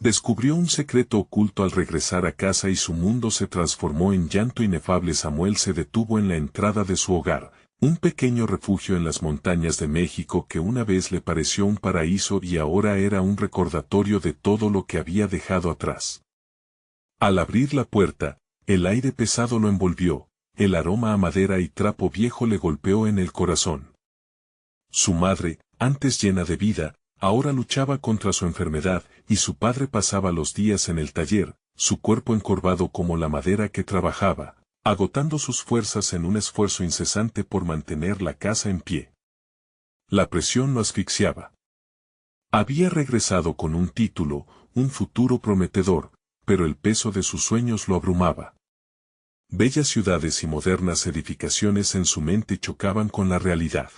Descubrió un secreto oculto al regresar a casa y su mundo se transformó en llanto inefable. Samuel se detuvo en la entrada de su hogar, un pequeño refugio en las montañas de México que una vez le pareció un paraíso y ahora era un recordatorio de todo lo que había dejado atrás. Al abrir la puerta, el aire pesado lo envolvió, el aroma a madera y trapo viejo le golpeó en el corazón. Su madre, antes llena de vida, ahora luchaba contra su enfermedad, y su padre pasaba los días en el taller, su cuerpo encorvado como la madera que trabajaba, agotando sus fuerzas en un esfuerzo incesante por mantener la casa en pie. La presión lo asfixiaba. Había regresado con un título, un futuro prometedor, pero el peso de sus sueños lo abrumaba. Bellas ciudades y modernas edificaciones en su mente chocaban con la realidad.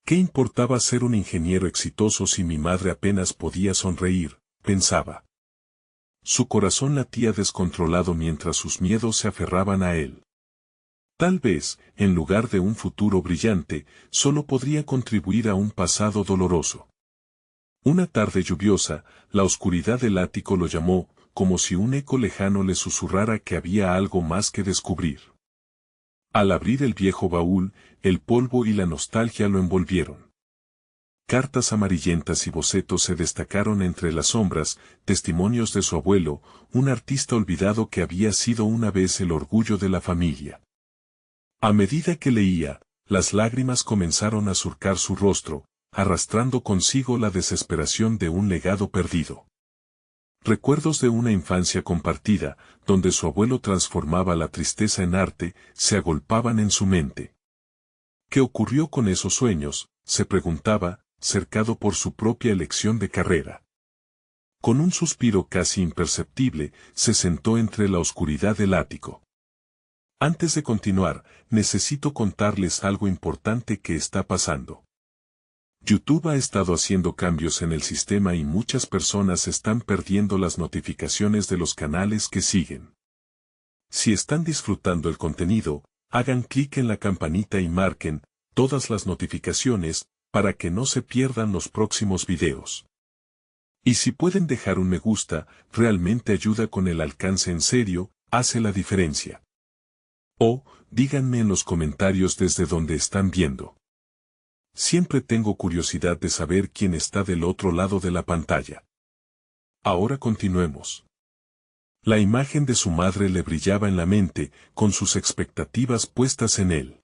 ¿Qué importaba ser un ingeniero exitoso si mi madre apenas podía sonreír?, pensaba. Su corazón latía descontrolado mientras sus miedos se aferraban a él. Tal vez, en lugar de un futuro brillante, solo podría contribuir a un pasado doloroso. Una tarde lluviosa, la oscuridad del ático lo llamó, como si un eco lejano le susurrara que había algo más que descubrir. Al abrir el viejo baúl, el polvo y la nostalgia lo envolvieron. Cartas amarillentas y bocetos se destacaron entre las sombras, testimonios de su abuelo, un artista olvidado que había sido una vez el orgullo de la familia. A medida que leía, las lágrimas comenzaron a surcar su rostro, arrastrando consigo la desesperación de un legado perdido. Recuerdos de una infancia compartida, donde su abuelo transformaba la tristeza en arte, se agolpaban en su mente. ¿Qué ocurrió con esos sueños?, se preguntaba, cercado por su propia elección de carrera. Con un suspiro casi imperceptible, se sentó entre la oscuridad del ático. Antes de continuar, necesito contarles algo importante que está pasando. YouTube ha estado haciendo cambios en el sistema y muchas personas están perdiendo las notificaciones de los canales que siguen. Si están disfrutando el contenido, hagan clic en la campanita y marquen todas las notificaciones para que no se pierdan los próximos videos. Y si pueden dejar un me gusta, realmente ayuda con el alcance. En serio, hace la diferencia. O, díganme en los comentarios desde donde están viendo. Siempre tengo curiosidad de saber quién está del otro lado de la pantalla. Ahora continuemos. La imagen de su madre le brillaba en la mente, con sus expectativas puestas en él.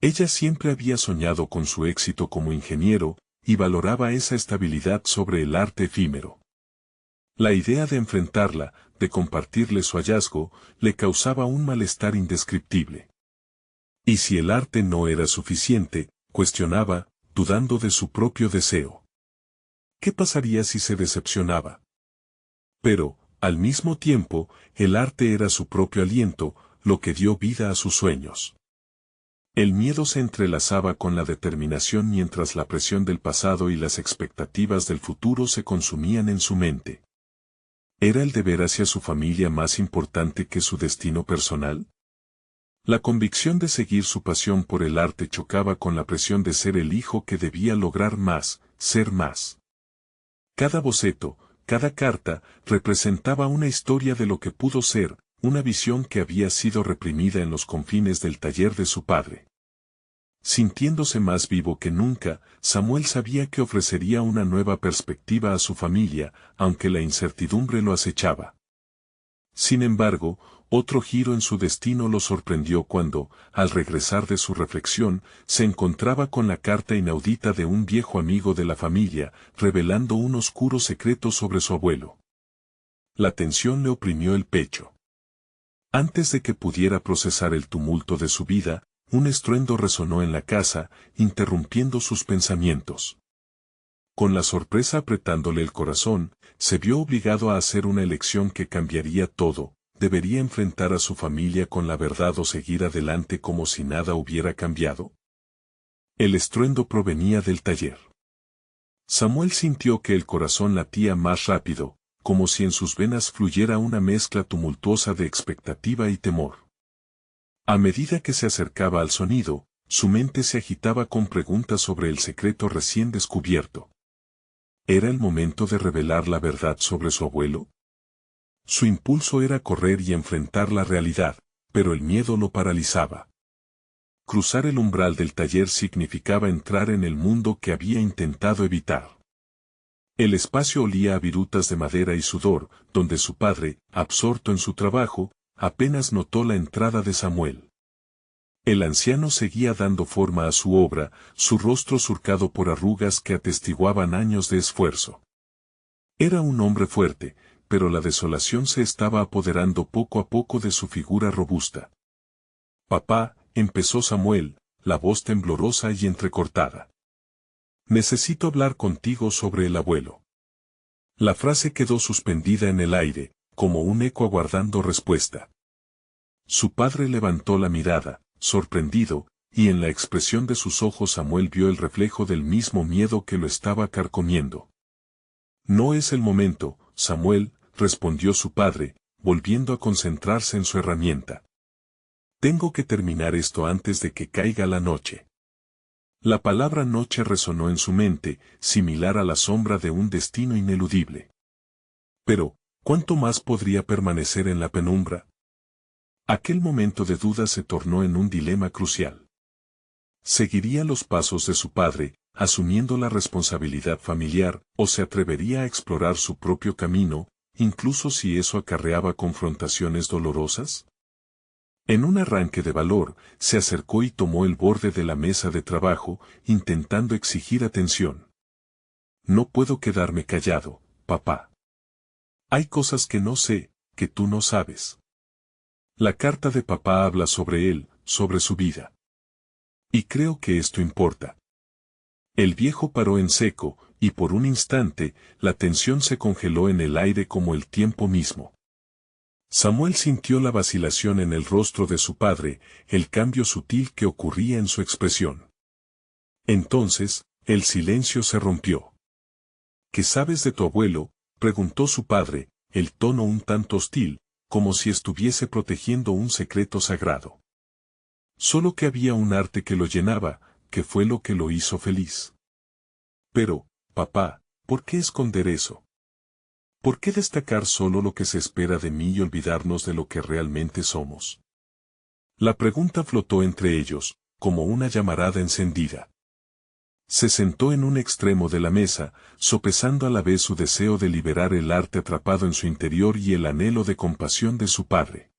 Ella siempre había soñado con su éxito como ingeniero, y valoraba esa estabilidad sobre el arte efímero. La idea de enfrentarla, de compartirle su hallazgo, le causaba un malestar indescriptible. ¿Y si el arte no era suficiente?, cuestionaba, dudando de su propio deseo. ¿Qué pasaría si se decepcionaba? Pero, al mismo tiempo, el arte era su propio aliento, lo que dio vida a sus sueños. El miedo se entrelazaba con la determinación mientras la presión del pasado y las expectativas del futuro se consumían en su mente. ¿Era el deber hacia su familia más importante que su destino personal? La convicción de seguir su pasión por el arte chocaba con la presión de ser el hijo que debía lograr más, ser más. Cada boceto, cada carta, representaba una historia de lo que pudo ser, una visión que había sido reprimida en los confines del taller de su padre. Sintiéndose más vivo que nunca, Samuel sabía que ofrecería una nueva perspectiva a su familia, aunque la incertidumbre lo acechaba. Sin embargo, otro giro en su destino lo sorprendió cuando, al regresar de su reflexión, se encontraba con la carta inaudita de un viejo amigo de la familia, revelando un oscuro secreto sobre su abuelo. La tensión le oprimió el pecho. Antes de que pudiera procesar el tumulto de su vida, un estruendo resonó en la casa, interrumpiendo sus pensamientos. Con la sorpresa apretándole el corazón, se vio obligado a hacer una elección que cambiaría todo. ¿Debería enfrentar a su familia con la verdad o seguir adelante como si nada hubiera cambiado? El estruendo provenía del taller. Samuel sintió que el corazón latía más rápido, como si en sus venas fluyera una mezcla tumultuosa de expectativa y temor. A medida que se acercaba al sonido, su mente se agitaba con preguntas sobre el secreto recién descubierto. ¿Era el momento de revelar la verdad sobre su abuelo? Su impulso era correr y enfrentar la realidad, pero el miedo lo paralizaba. Cruzar el umbral del taller significaba entrar en el mundo que había intentado evitar. El espacio olía a virutas de madera y sudor, donde su padre, absorto en su trabajo, apenas notó la entrada de Samuel. El anciano seguía dando forma a su obra, su rostro surcado por arrugas que atestiguaban años de esfuerzo. Era un hombre fuerte, pero la desolación se estaba apoderando poco a poco de su figura robusta. «Papá», empezó Samuel, la voz temblorosa y entrecortada. «Necesito hablar contigo sobre el abuelo». La frase quedó suspendida en el aire, como un eco aguardando respuesta. Su padre levantó la mirada, sorprendido, y en la expresión de sus ojos Samuel vio el reflejo del mismo miedo que lo estaba carcomiendo. «No es el momento, Samuel», respondió su padre, volviendo a concentrarse en su herramienta. «Tengo que terminar esto antes de que caiga la noche». La palabra noche resonó en su mente, similar a la sombra de un destino ineludible. Pero, ¿cuánto más podría permanecer en la penumbra? Aquel momento de duda se tornó en un dilema crucial. ¿Seguiría los pasos de su padre, asumiendo la responsabilidad familiar, o se atrevería a explorar su propio camino, incluso si eso acarreaba confrontaciones dolorosas? En un arranque de valor, se acercó y tomó el borde de la mesa de trabajo, intentando exigir atención. «No puedo quedarme callado, papá. Hay cosas que no sé, que tú no sabes». La carta de papá habla sobre él, sobre su vida. Y creo que esto importa. El viejo paró en seco, y por un instante, la tensión se congeló en el aire como el tiempo mismo. Samuel sintió la vacilación en el rostro de su padre, el cambio sutil que ocurría en su expresión. Entonces, el silencio se rompió. «¿Qué sabes de tu abuelo?», preguntó su padre, el tono un tanto hostil, como si estuviese protegiendo un secreto sagrado. «Solo que había un arte que lo llenaba, que fue lo que lo hizo feliz». «Pero, papá, ¿por qué esconder eso? ¿Por qué destacar solo lo que se espera de mí y olvidarnos de lo que realmente somos?». La pregunta flotó entre ellos, como una llamarada encendida. Se sentó en un extremo de la mesa, sopesando a la vez su deseo de liberar el arte atrapado en su interior y el anhelo de compasión de su padre.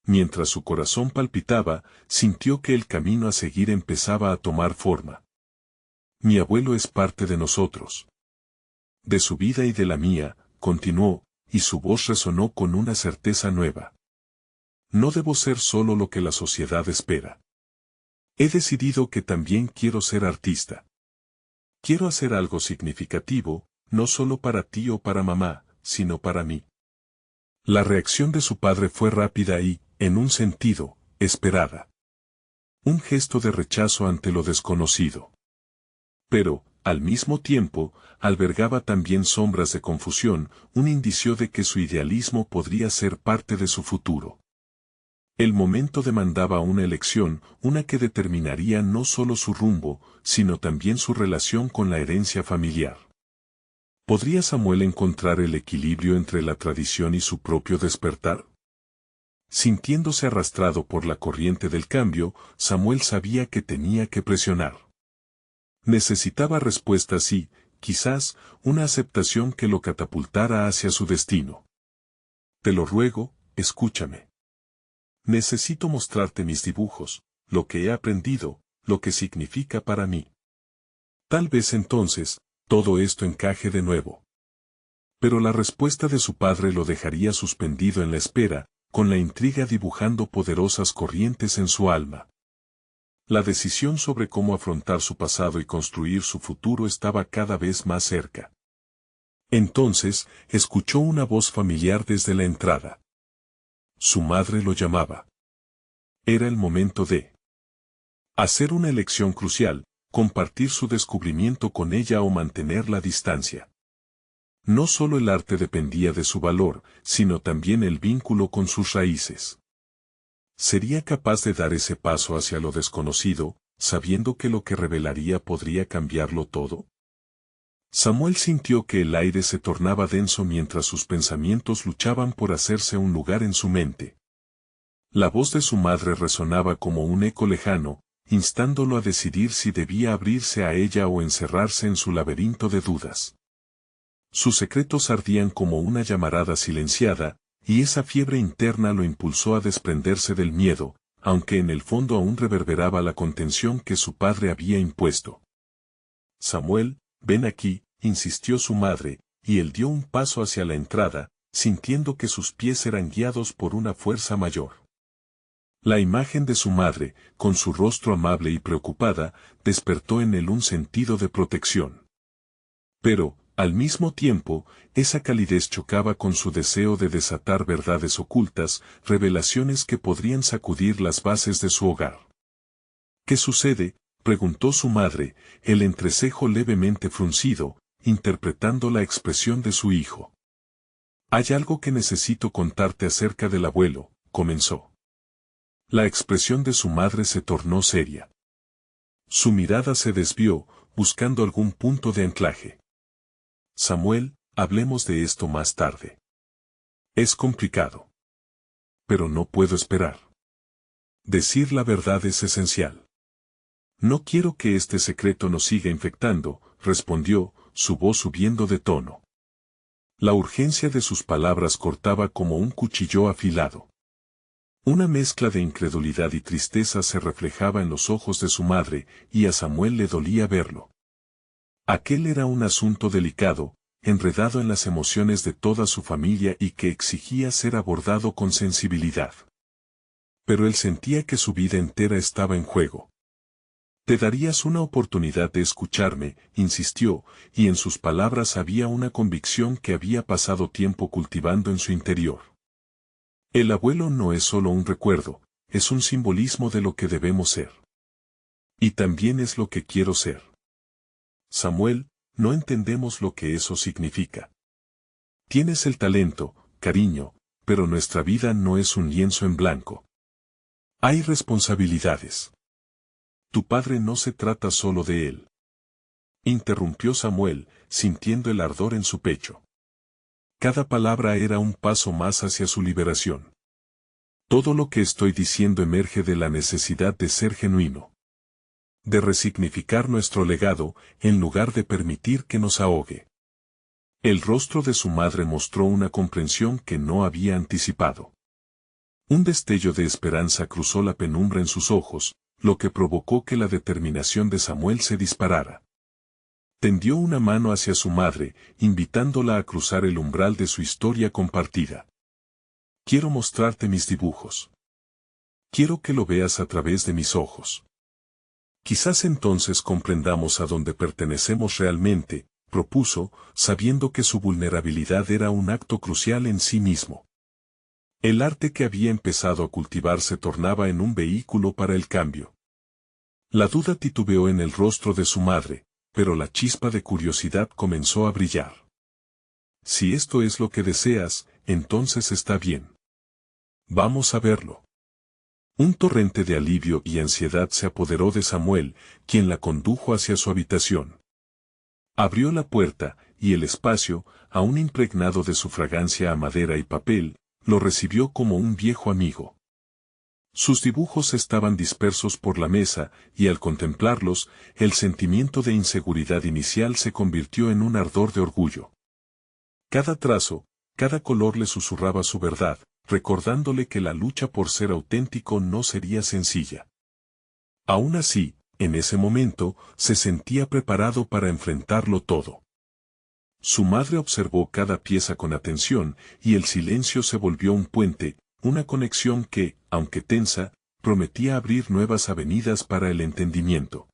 Mientras su corazón palpitaba, sintió que el camino a seguir empezaba a tomar forma. «Mi abuelo es parte de nosotros. De su vida y de la mía», continuó, y su voz resonó con una certeza nueva. «No debo ser solo lo que la sociedad espera. He decidido que también quiero ser artista. Quiero hacer algo significativo, no solo para ti o para mamá, sino para mí». La reacción de su padre fue rápida y, en un sentido, esperada. Un gesto de rechazo ante lo desconocido. Pero, al mismo tiempo, albergaba también sombras de confusión, un indicio de que su idealismo podría ser parte de su futuro. El momento demandaba una elección, una que determinaría no solo su rumbo, sino también su relación con la herencia familiar. ¿Podría Samuel encontrar el equilibrio entre la tradición y su propio despertar? Sintiéndose arrastrado por la corriente del cambio, Samuel sabía que tenía que presionar. Necesitaba respuestas y, quizás, una aceptación que lo catapultara hacia su destino. «Te lo ruego, escúchame. Necesito mostrarte mis dibujos, lo que he aprendido, lo que significa para mí. Tal vez entonces, todo esto encaje de nuevo». Pero la respuesta de su padre lo dejaría suspendido en la espera, con la intriga dibujando poderosas corrientes en su alma. La decisión sobre cómo afrontar su pasado y construir su futuro estaba cada vez más cerca. Entonces, escuchó una voz familiar desde la entrada. Su madre lo llamaba. Era el momento de hacer una elección crucial, compartir su descubrimiento con ella o mantener la distancia. No solo el arte dependía de su valor, sino también el vínculo con sus raíces. ¿Sería capaz de dar ese paso hacia lo desconocido, sabiendo que lo que revelaría podría cambiarlo todo? Samuel sintió que el aire se tornaba denso mientras sus pensamientos luchaban por hacerse un lugar en su mente. La voz de su madre resonaba como un eco lejano, instándolo a decidir si debía abrirse a ella o encerrarse en su laberinto de dudas. Sus secretos ardían como una llamarada silenciada, y esa fiebre interna lo impulsó a desprenderse del miedo, aunque en el fondo aún reverberaba la contención que su padre había impuesto. Samuel, ven aquí, insistió su madre, y él dio un paso hacia la entrada, sintiendo que sus pies eran guiados por una fuerza mayor. La imagen de su madre, con su rostro amable y preocupada, despertó en él un sentido de protección. Pero, al mismo tiempo, esa calidez chocaba con su deseo de desatar verdades ocultas, revelaciones que podrían sacudir las bases de su hogar. ¿Qué sucede?, preguntó su madre, el entrecejo levemente fruncido, interpretando la expresión de su hijo. Hay algo que necesito contarte acerca del abuelo, comenzó. La expresión de su madre se tornó seria. Su mirada se desvió, buscando algún punto de anclaje. Samuel, hablemos de esto más tarde. Es complicado. Pero no puedo esperar. Decir la verdad es esencial. No quiero que este secreto nos siga infectando, respondió, su voz subiendo de tono. La urgencia de sus palabras cortaba como un cuchillo afilado. Una mezcla de incredulidad y tristeza se reflejaba en los ojos de su madre, y a Samuel le dolía verlo. Aquel era un asunto delicado, enredado en las emociones de toda su familia y que exigía ser abordado con sensibilidad. Pero él sentía que su vida entera estaba en juego. Te darías una oportunidad de escucharme, insistió, y en sus palabras había una convicción que había pasado tiempo cultivando en su interior. El abuelo no es solo un recuerdo, es un simbolismo de lo que debemos ser. Y también es lo que quiero ser. Samuel, no entendemos lo que eso significa. Tienes el talento, cariño, pero nuestra vida no es un lienzo en blanco. Hay responsabilidades. Tu padre no se trata solo de él. Interrumpió Samuel, sintiendo el ardor en su pecho. Cada palabra era un paso más hacia su liberación. Todo lo que estoy diciendo emerge de la necesidad de ser genuino. De resignificar nuestro legado, en lugar de permitir que nos ahogue. El rostro de su madre mostró una comprensión que no había anticipado. Un destello de esperanza cruzó la penumbra en sus ojos, lo que provocó que la determinación de Samuel se disparara. Tendió una mano hacia su madre, invitándola a cruzar el umbral de su historia compartida. Quiero mostrarte mis dibujos. Quiero que lo veas a través de mis ojos. Quizás entonces comprendamos a dónde pertenecemos realmente, propuso, sabiendo que su vulnerabilidad era un acto crucial en sí mismo. El arte que había empezado a cultivar se tornaba en un vehículo para el cambio. La duda titubeó en el rostro de su madre, pero la chispa de curiosidad comenzó a brillar. Si esto es lo que deseas, entonces está bien. Vamos a verlo. Un torrente de alivio y ansiedad se apoderó de Samuel, quien la condujo hacia su habitación. Abrió la puerta, y el espacio, aún impregnado de su fragancia a madera y papel, lo recibió como un viejo amigo. Sus dibujos estaban dispersos por la mesa, y al contemplarlos, el sentimiento de inseguridad inicial se convirtió en un ardor de orgullo. Cada trazo, cada color le susurraba su verdad, recordándole que la lucha por ser auténtico no sería sencilla. Aún así, en ese momento, se sentía preparado para enfrentarlo todo. Su madre observó cada pieza con atención, y el silencio se volvió un puente, una conexión que, aunque tensa, prometía abrir nuevas avenidas para el entendimiento.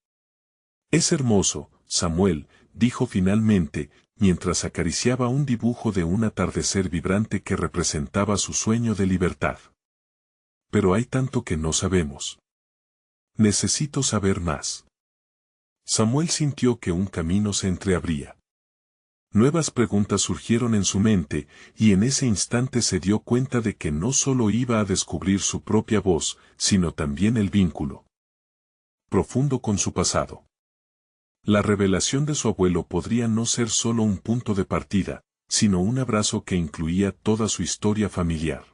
Es hermoso, Samuel, dijo finalmente, mientras acariciaba un dibujo de un atardecer vibrante que representaba su sueño de libertad. Pero hay tanto que no sabemos. Necesito saber más. Samuel sintió que un camino se entreabría. Nuevas preguntas surgieron en su mente, y en ese instante se dio cuenta de que no solo iba a descubrir su propia voz, sino también el vínculo profundo con su pasado. La revelación de su abuelo podría no ser solo un punto de partida, sino un abrazo que incluía toda su historia familiar.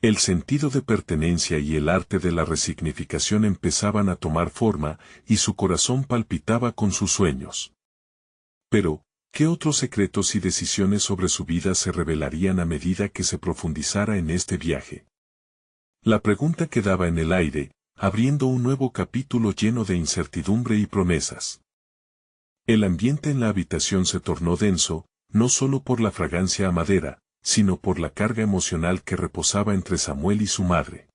El sentido de pertenencia y el arte de la resignificación empezaban a tomar forma, y su corazón palpitaba con sus sueños. Pero, ¿qué otros secretos y decisiones sobre su vida se revelarían a medida que se profundizara en este viaje? La pregunta quedaba en el aire, abriendo un nuevo capítulo lleno de incertidumbre y promesas. El ambiente en la habitación se tornó denso, no solo por la fragancia a madera, sino por la carga emocional que reposaba entre Samuel y su madre.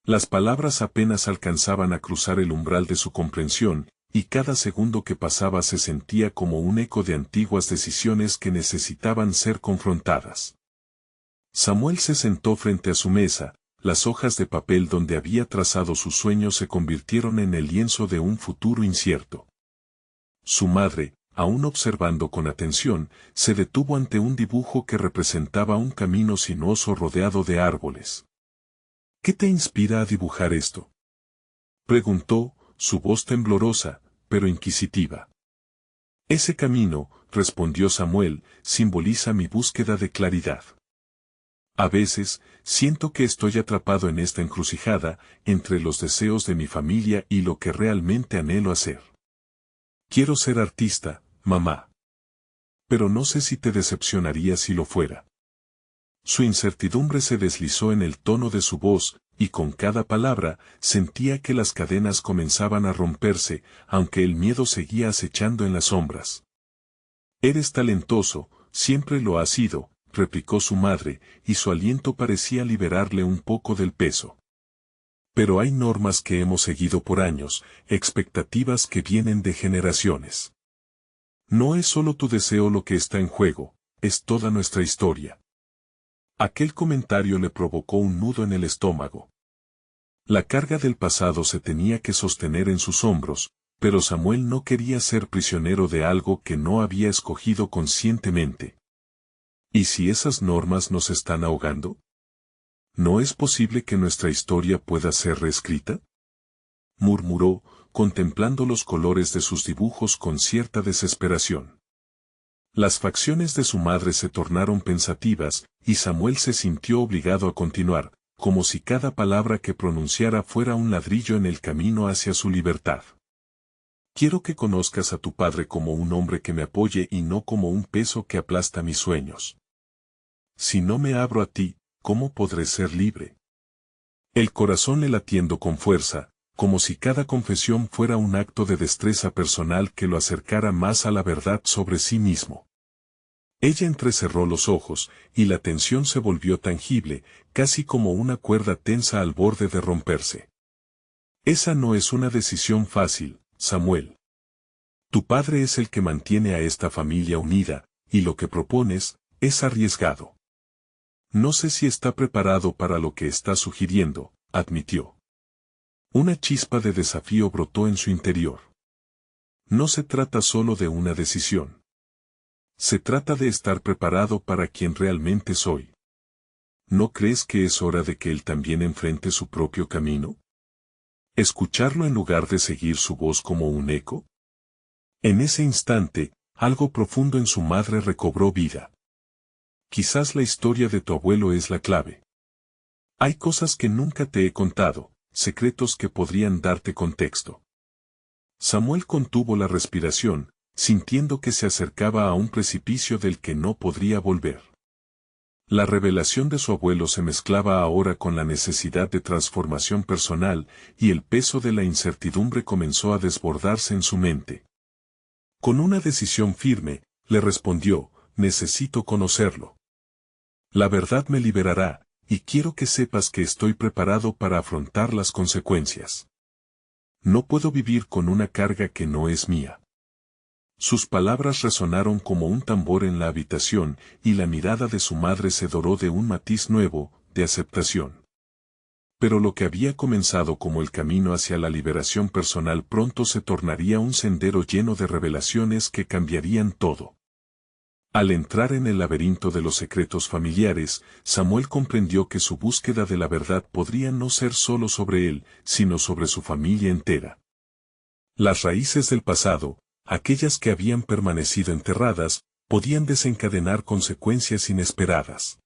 Las palabras apenas alcanzaban a cruzar el umbral de su comprensión, y cada segundo que pasaba se sentía como un eco de antiguas decisiones que necesitaban ser confrontadas. Samuel se sentó frente a su mesa, las hojas de papel donde había trazado sus sueños se convirtieron en el lienzo de un futuro incierto. Su madre, aún observando con atención, se detuvo ante un dibujo que representaba un camino sinuoso rodeado de árboles. ¿Qué te inspira a dibujar esto?, preguntó, su voz temblorosa, pero inquisitiva. Ese camino, respondió Samuel, simboliza mi búsqueda de claridad. A veces, siento que estoy atrapado en esta encrucijada, entre los deseos de mi familia y lo que realmente anhelo hacer. Quiero ser artista, mamá. Pero no sé si te decepcionaría si lo fuera. Su incertidumbre se deslizó en el tono de su voz, y con cada palabra, sentía que las cadenas comenzaban a romperse, aunque el miedo seguía acechando en las sombras. Eres talentoso, siempre lo has sido, replicó su madre, y su aliento parecía liberarle un poco del peso. Pero hay normas que hemos seguido por años, expectativas que vienen de generaciones. No es solo tu deseo lo que está en juego, es toda nuestra historia. Aquel comentario le provocó un nudo en el estómago. La carga del pasado se tenía que sostener en sus hombros, pero Samuel no quería ser prisionero de algo que no había escogido conscientemente. ¿Y si esas normas nos están ahogando? ¿No es posible que nuestra historia pueda ser reescrita?, murmuró, contemplando los colores de sus dibujos con cierta desesperación. Las facciones de su madre se tornaron pensativas, y Samuel se sintió obligado a continuar, como si cada palabra que pronunciara fuera un ladrillo en el camino hacia su libertad. Quiero que conozcas a tu padre como un hombre que me apoye y no como un peso que aplasta mis sueños. Si no me abro a ti, ¿cómo podré ser libre? El corazón le latiendo con fuerza, como si cada confesión fuera un acto de destreza personal que lo acercara más a la verdad sobre sí mismo. Ella entrecerró los ojos, y la tensión se volvió tangible, casi como una cuerda tensa al borde de romperse. Esa no es una decisión fácil, Samuel. Tu padre es el que mantiene a esta familia unida, y lo que propones, es arriesgado. No sé si está preparado para lo que está sugiriendo, admitió. Una chispa de desafío brotó en su interior. No se trata solo de una decisión. Se trata de estar preparado para quien realmente soy. ¿No crees que es hora de que él también enfrente su propio camino? ¿Escucharlo en lugar de seguir su voz como un eco? En ese instante, algo profundo en su madre recobró vida. Quizás la historia de tu abuelo es la clave. Hay cosas que nunca te he contado, secretos que podrían darte contexto. Samuel contuvo la respiración, sintiendo que se acercaba a un precipicio del que no podría volver. La revelación de su abuelo se mezclaba ahora con la necesidad de transformación personal, y el peso de la incertidumbre comenzó a desbordarse en su mente. Con una decisión firme, le respondió, necesito conocerlo. La verdad me liberará, y quiero que sepas que estoy preparado para afrontar las consecuencias. No puedo vivir con una carga que no es mía. Sus palabras resonaron como un tambor en la habitación, y la mirada de su madre se doró de un matiz nuevo, de aceptación. Pero lo que había comenzado como el camino hacia la liberación personal pronto se tornaría un sendero lleno de revelaciones que cambiarían todo. Al entrar en el laberinto de los secretos familiares, Samuel comprendió que su búsqueda de la verdad podría no ser solo sobre él, sino sobre su familia entera. Las raíces del pasado, aquellas que habían permanecido enterradas, podían desencadenar consecuencias inesperadas.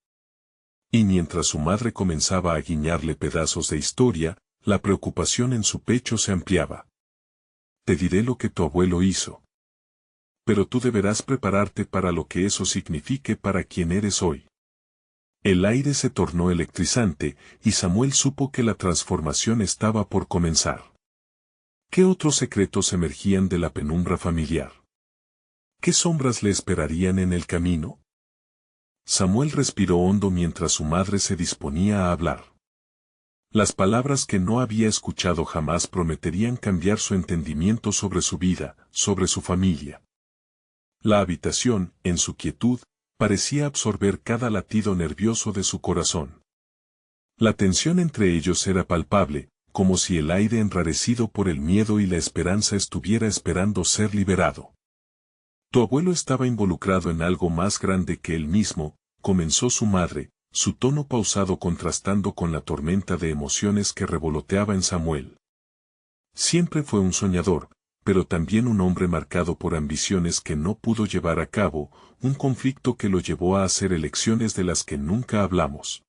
Y mientras su madre comenzaba a guiñarle pedazos de historia, la preocupación en su pecho se ampliaba. Te diré lo que tu abuelo hizo. Pero tú deberás prepararte para lo que eso signifique para quien eres hoy. El aire se tornó electrizante, y Samuel supo que la transformación estaba por comenzar. ¿Qué otros secretos emergían de la penumbra familiar? ¿Qué sombras le esperarían en el camino? Samuel respiró hondo mientras su madre se disponía a hablar. Las palabras que no había escuchado jamás prometerían cambiar su entendimiento sobre su vida, sobre su familia. La habitación, en su quietud, parecía absorber cada latido nervioso de su corazón. La tensión entre ellos era palpable, como si el aire enrarecido por el miedo y la esperanza estuviera esperando ser liberado. Tu abuelo estaba involucrado en algo más grande que él mismo, comenzó su madre, su tono pausado contrastando con la tormenta de emociones que revoloteaba en Samuel. Siempre fue un soñador, pero también un hombre marcado por ambiciones que no pudo llevar a cabo, un conflicto que lo llevó a hacer elecciones de las que nunca hablamos.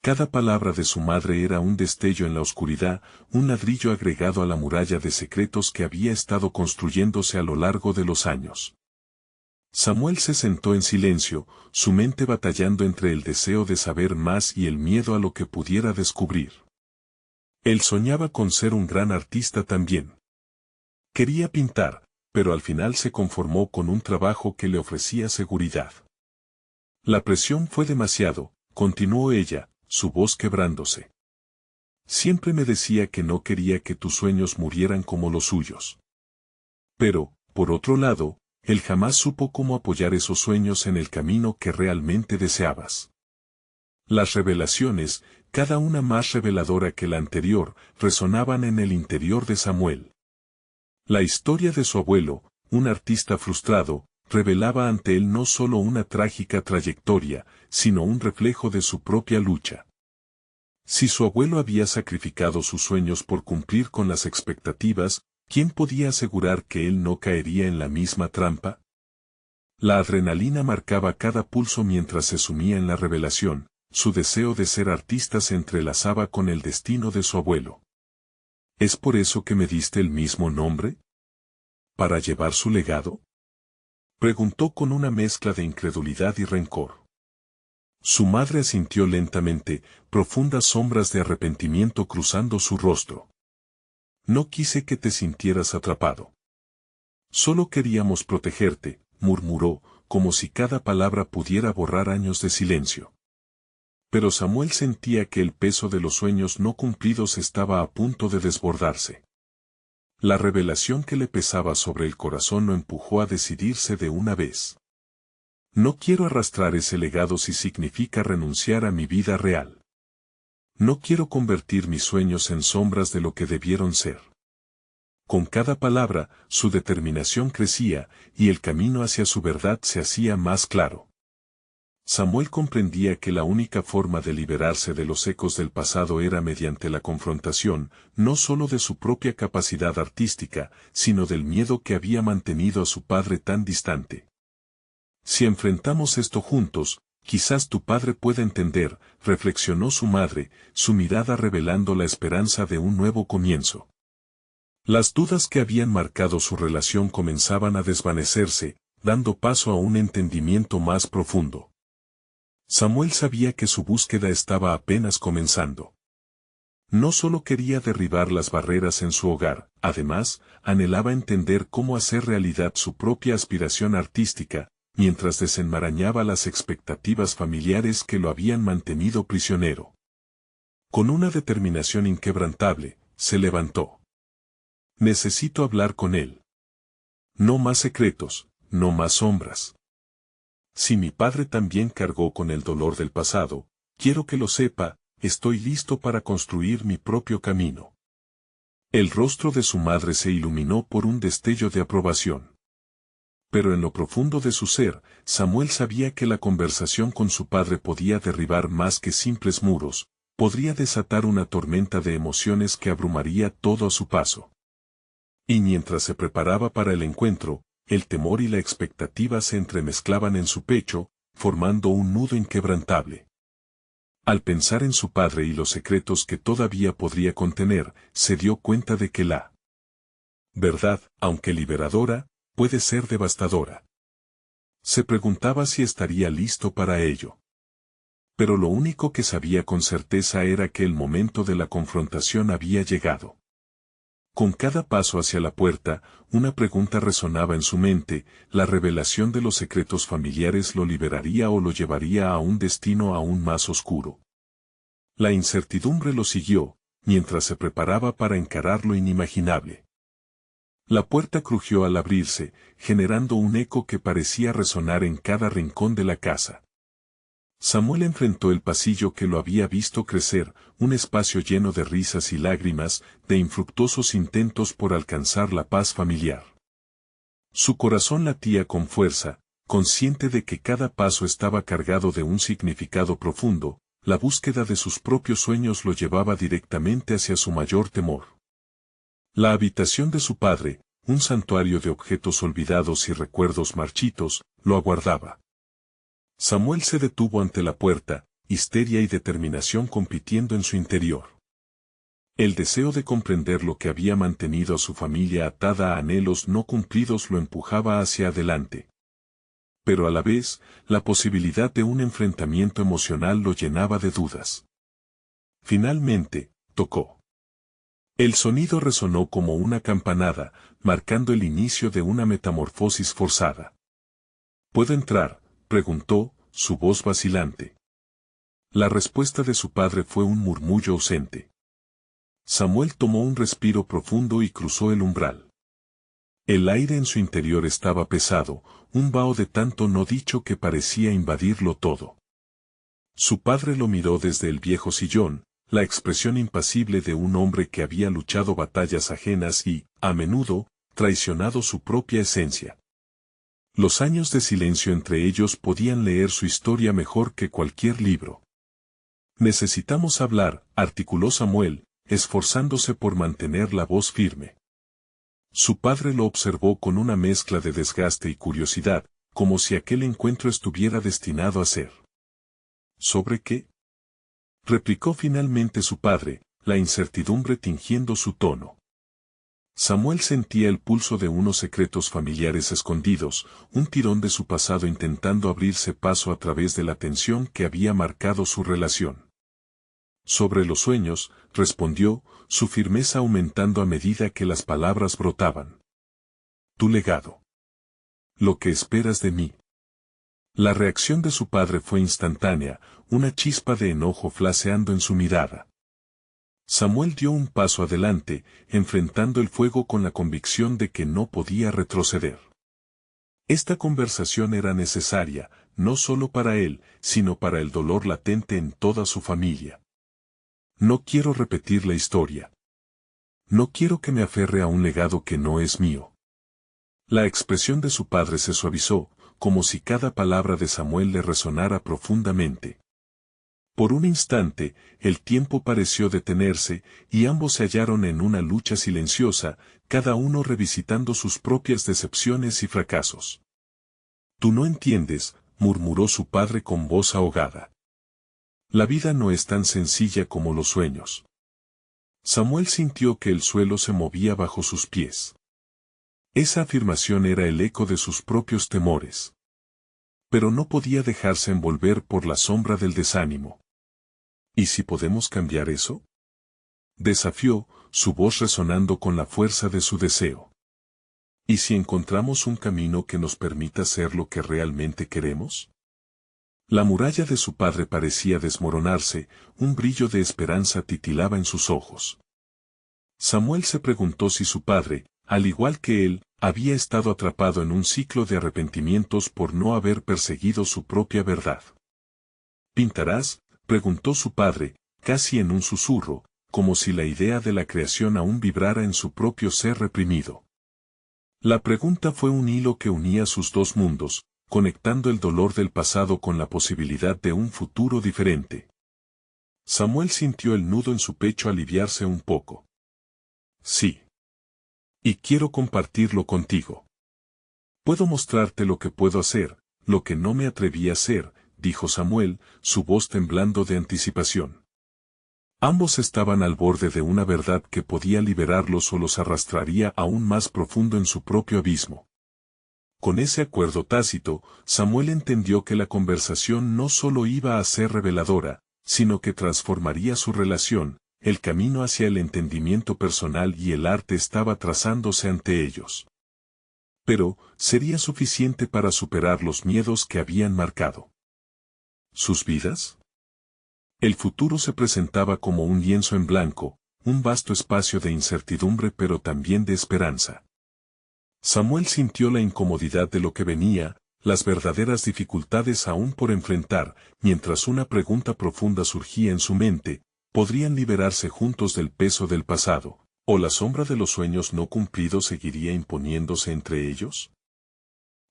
Cada palabra de su madre era un destello en la oscuridad, un ladrillo agregado a la muralla de secretos que había estado construyéndose a lo largo de los años. Samuel se sentó en silencio, su mente batallando entre el deseo de saber más y el miedo a lo que pudiera descubrir. Él soñaba con ser un gran artista también. Quería pintar, pero al final se conformó con un trabajo que le ofrecía seguridad. La presión fue demasiado, continuó ella, su voz quebrándose. Siempre me decía que no quería que tus sueños murieran como los suyos. Pero, por otro lado, él jamás supo cómo apoyar esos sueños en el camino que realmente deseabas. Las revelaciones, cada una más reveladora que la anterior, resonaban en el interior de Samuel. La historia de su abuelo, un artista frustrado, revelaba ante él no solo una trágica trayectoria, sino un reflejo de su propia lucha. Si su abuelo había sacrificado sus sueños por cumplir con las expectativas, ¿quién podía asegurar que él no caería en la misma trampa? La adrenalina marcaba cada pulso mientras se sumía en la revelación, su deseo de ser artista se entrelazaba con el destino de su abuelo. ¿Es por eso que me diste el mismo nombre? ¿Para llevar su legado? Preguntó con una mezcla de incredulidad y rencor. Su madre asintió lentamente, profundas sombras de arrepentimiento cruzando su rostro. No quise que te sintieras atrapado. Solo queríamos protegerte, murmuró, como si cada palabra pudiera borrar años de silencio. Pero Samuel sentía que el peso de los sueños no cumplidos estaba a punto de desbordarse. La revelación que le pesaba sobre el corazón lo empujó a decidirse de una vez. No quiero arrastrar ese legado si significa renunciar a mi vida real. No quiero convertir mis sueños en sombras de lo que debieron ser. Con cada palabra, su determinación crecía, y el camino hacia su verdad se hacía más claro. Samuel comprendía que la única forma de liberarse de los ecos del pasado era mediante la confrontación, no solo de su propia capacidad artística, sino del miedo que había mantenido a su padre tan distante. Si enfrentamos esto juntos, quizás tu padre pueda entender, reflexionó su madre, su mirada revelando la esperanza de un nuevo comienzo. Las dudas que habían marcado su relación comenzaban a desvanecerse, dando paso a un entendimiento más profundo. Samuel sabía que su búsqueda estaba apenas comenzando. No solo quería derribar las barreras en su hogar, además, anhelaba entender cómo hacer realidad su propia aspiración artística, mientras desenmarañaba las expectativas familiares que lo habían mantenido prisionero. Con una determinación inquebrantable, se levantó. Necesito hablar con él. No más secretos, no más sombras. Si mi padre también cargó con el dolor del pasado, quiero que lo sepa, estoy listo para construir mi propio camino. El rostro de su madre se iluminó por un destello de aprobación. Pero en lo profundo de su ser, Samuel sabía que la conversación con su padre podía derribar más que simples muros, podría desatar una tormenta de emociones que abrumaría todo a su paso. Y mientras se preparaba para el encuentro, el temor y la expectativa se entremezclaban en su pecho, formando un nudo inquebrantable. Al pensar en su padre y los secretos que todavía podría contener, se dio cuenta de que la verdad, aunque liberadora, puede ser devastadora. Se preguntaba si estaría listo para ello. Pero lo único que sabía con certeza era que el momento de la confrontación había llegado. Con cada paso hacia la puerta, una pregunta resonaba en su mente: ¿la revelación de los secretos familiares lo liberaría o lo llevaría a un destino aún más oscuro? La incertidumbre lo siguió, mientras se preparaba para encarar lo inimaginable. La puerta crujió al abrirse, generando un eco que parecía resonar en cada rincón de la casa. Samuel enfrentó el pasillo que lo había visto crecer, un espacio lleno de risas y lágrimas, de infructuosos intentos por alcanzar la paz familiar. Su corazón latía con fuerza, consciente de que cada paso estaba cargado de un significado profundo. La búsqueda de sus propios sueños lo llevaba directamente hacia su mayor temor. La habitación de su padre, un santuario de objetos olvidados y recuerdos marchitos, lo aguardaba. Samuel se detuvo ante la puerta, histeria y determinación compitiendo en su interior. El deseo de comprender lo que había mantenido a su familia atada a anhelos no cumplidos lo empujaba hacia adelante. Pero a la vez, la posibilidad de un enfrentamiento emocional lo llenaba de dudas. Finalmente, tocó. El sonido resonó como una campanada, marcando el inicio de una metamorfosis forzada. ¿Puedo entrar?, preguntó, su voz vacilante. La respuesta de su padre fue un murmullo ausente. Samuel tomó un respiro profundo y cruzó el umbral. El aire en su interior estaba pesado, un vaho de tanto no dicho que parecía invadirlo todo. Su padre lo miró desde el viejo sillón, la expresión impasible de un hombre que había luchado batallas ajenas y, a menudo, traicionado su propia esencia. Los años de silencio entre ellos podían leer su historia mejor que cualquier libro. Necesitamos hablar, articuló Samuel, esforzándose por mantener la voz firme. Su padre lo observó con una mezcla de desgaste y curiosidad, como si aquel encuentro estuviera destinado a ser. ¿Sobre qué?, replicó finalmente su padre, la incertidumbre tingiendo su tono. Samuel sentía el pulso de unos secretos familiares escondidos, un tirón de su pasado intentando abrirse paso a través de la tensión que había marcado su relación. Sobre los sueños, respondió, su firmeza aumentando a medida que las palabras brotaban. Tu legado. Lo que esperas de mí. La reacción de su padre fue instantánea, una chispa de enojo flaceando en su mirada. Samuel dio un paso adelante, enfrentando el fuego con la convicción de que no podía retroceder. Esta conversación era necesaria, no solo para él, sino para el dolor latente en toda su familia. No quiero repetir la historia. No quiero que me aferre a un legado que no es mío. La expresión de su padre se suavizó, como si cada palabra de Samuel le resonara profundamente. Por un instante, el tiempo pareció detenerse, y ambos se hallaron en una lucha silenciosa, cada uno revisitando sus propias decepciones y fracasos. Tú no entiendes, murmuró su padre con voz ahogada. La vida no es tan sencilla como los sueños. Samuel sintió que el suelo se movía bajo sus pies. Esa afirmación era el eco de sus propios temores. Pero no podía dejarse envolver por la sombra del desánimo. ¿Y si podemos cambiar eso?, desafió, su voz resonando con la fuerza de su deseo. ¿Y si encontramos un camino que nos permita ser lo que realmente queremos? La muralla de su padre parecía desmoronarse, un brillo de esperanza titilaba en sus ojos. Samuel se preguntó si su padre, al igual que él, había estado atrapado en un ciclo de arrepentimientos por no haber perseguido su propia verdad. ¿Pintarás?, preguntó su padre, casi en un susurro, como si la idea de la creación aún vibrara en su propio ser reprimido. La pregunta fue un hilo que unía sus dos mundos, conectando el dolor del pasado con la posibilidad de un futuro diferente. Samuel sintió el nudo en su pecho aliviarse un poco. Sí. Y quiero compartirlo contigo. Puedo mostrarte lo que puedo hacer, lo que no me atreví a hacer, dijo Samuel, su voz temblando de anticipación. Ambos estaban al borde de una verdad que podía liberarlos o los arrastraría aún más profundo en su propio abismo. Con ese acuerdo tácito, Samuel entendió que la conversación no solo iba a ser reveladora, sino que transformaría su relación, el camino hacia el entendimiento personal y el arte estaba trazándose ante ellos. Pero, ¿sería suficiente para superar los miedos que habían marcado sus vidas? El futuro se presentaba como un lienzo en blanco, un vasto espacio de incertidumbre pero también de esperanza. Samuel sintió la incomodidad de lo que venía, las verdaderas dificultades aún por enfrentar, mientras una pregunta profunda surgía en su mente: ¿podrían liberarse juntos del peso del pasado, o la sombra de los sueños no cumplidos seguiría imponiéndose entre ellos?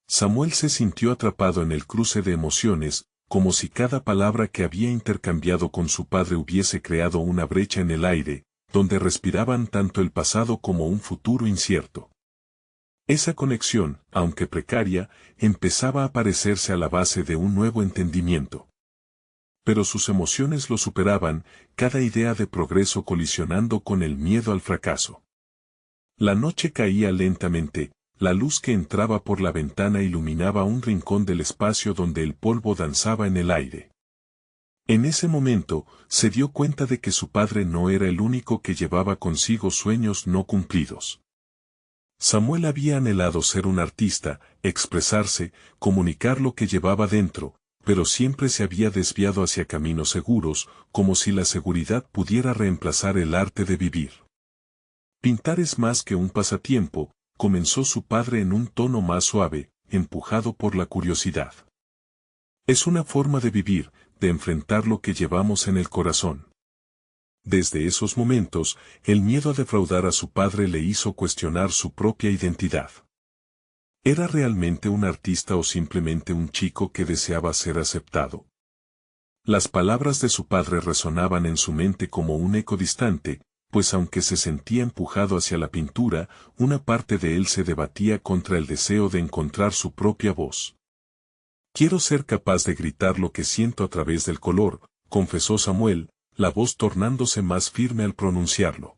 Samuel se sintió atrapado en el cruce de emociones, como si cada palabra que había intercambiado con su padre hubiese creado una brecha en el aire, donde respiraban tanto el pasado como un futuro incierto. Esa conexión, aunque precaria, empezaba a parecerse a la base de un nuevo entendimiento. Pero sus emociones lo superaban, cada idea de progreso colisionando con el miedo al fracaso. La noche caía lentamente, la luz que entraba por la ventana iluminaba un rincón del espacio donde el polvo danzaba en el aire. En ese momento, se dio cuenta de que su padre no era el único que llevaba consigo sueños no cumplidos. Samuel había anhelado ser un artista, expresarse, comunicar lo que llevaba dentro, pero siempre se había desviado hacia caminos seguros, como si la seguridad pudiera reemplazar el arte de vivir. Pintar es más que un pasatiempo, comenzó su padre en un tono más suave, empujado por la curiosidad. Es una forma de vivir, de enfrentar lo que llevamos en el corazón. Desde esos momentos, el miedo a defraudar a su padre le hizo cuestionar su propia identidad. ¿Era realmente un artista o simplemente un chico que deseaba ser aceptado? Las palabras de su padre resonaban en su mente como un eco distante, pues aunque se sentía empujado hacia la pintura, una parte de él se debatía contra el deseo de encontrar su propia voz. Quiero ser capaz de gritar lo que siento a través del color, confesó Samuel, la voz tornándose más firme al pronunciarlo.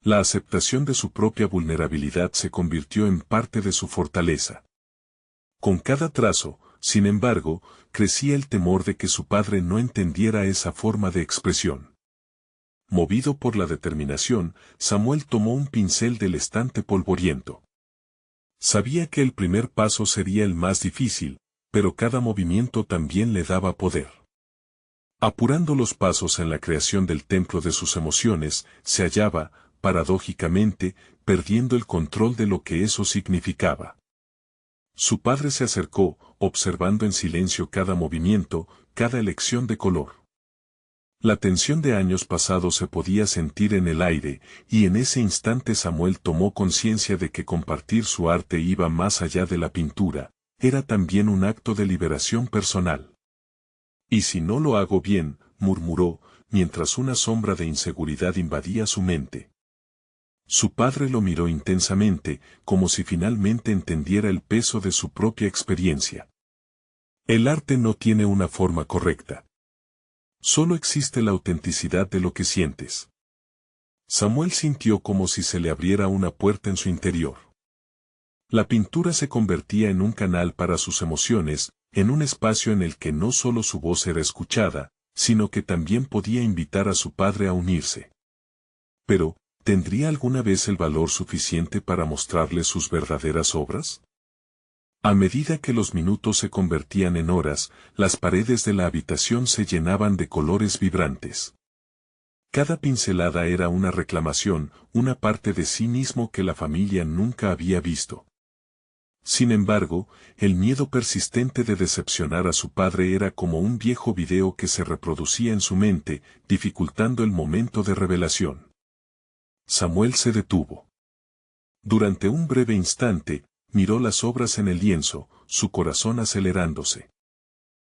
La aceptación de su propia vulnerabilidad se convirtió en parte de su fortaleza. Con cada trazo, sin embargo, crecía el temor de que su padre no entendiera esa forma de expresión. Movido por la determinación, Samuel tomó un pincel del estante polvoriento. Sabía que el primer paso sería el más difícil, pero cada movimiento también le daba poder. Apurando los pasos en la creación del templo de sus emociones, se hallaba, paradójicamente, perdiendo el control de lo que eso significaba. Su padre se acercó, observando en silencio cada movimiento, cada elección de color. La tensión de años pasados se podía sentir en el aire, y en ese instante Samuel tomó conciencia de que compartir su arte iba más allá de la pintura, era también un acto de liberación personal. «¿Y si no lo hago bien?», murmuró, mientras una sombra de inseguridad invadía su mente. Su padre lo miró intensamente, como si finalmente entendiera el peso de su propia experiencia. El arte no tiene una forma correcta. Solo existe la autenticidad de lo que sientes. Samuel sintió como si se le abriera una puerta en su interior. La pintura se convertía en un canal para sus emociones, en un espacio en el que no solo su voz era escuchada, sino que también podía invitar a su padre a unirse. Pero, ¿tendría alguna vez el valor suficiente para mostrarle sus verdaderas obras? A medida que los minutos se convertían en horas, las paredes de la habitación se llenaban de colores vibrantes. Cada pincelada era una reclamación, una parte de sí mismo que la familia nunca había visto. Sin embargo, el miedo persistente de decepcionar a su padre era como un viejo video que se reproducía en su mente, dificultando el momento de revelación. Samuel se detuvo. Durante un breve instante, miró las obras en el lienzo, su corazón acelerándose.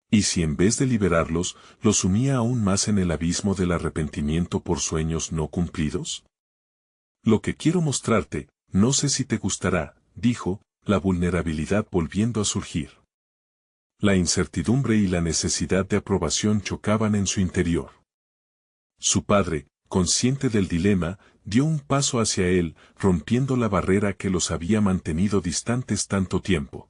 ¿Y si en vez de liberarlos, los sumía aún más en el abismo del arrepentimiento por sueños no cumplidos? Lo que quiero mostrarte, no sé si te gustará, dijo, la vulnerabilidad volviendo a surgir. La incertidumbre y la necesidad de aprobación chocaban en su interior. Su padre, consciente del dilema, dio un paso hacia él, rompiendo la barrera que los había mantenido distantes tanto tiempo.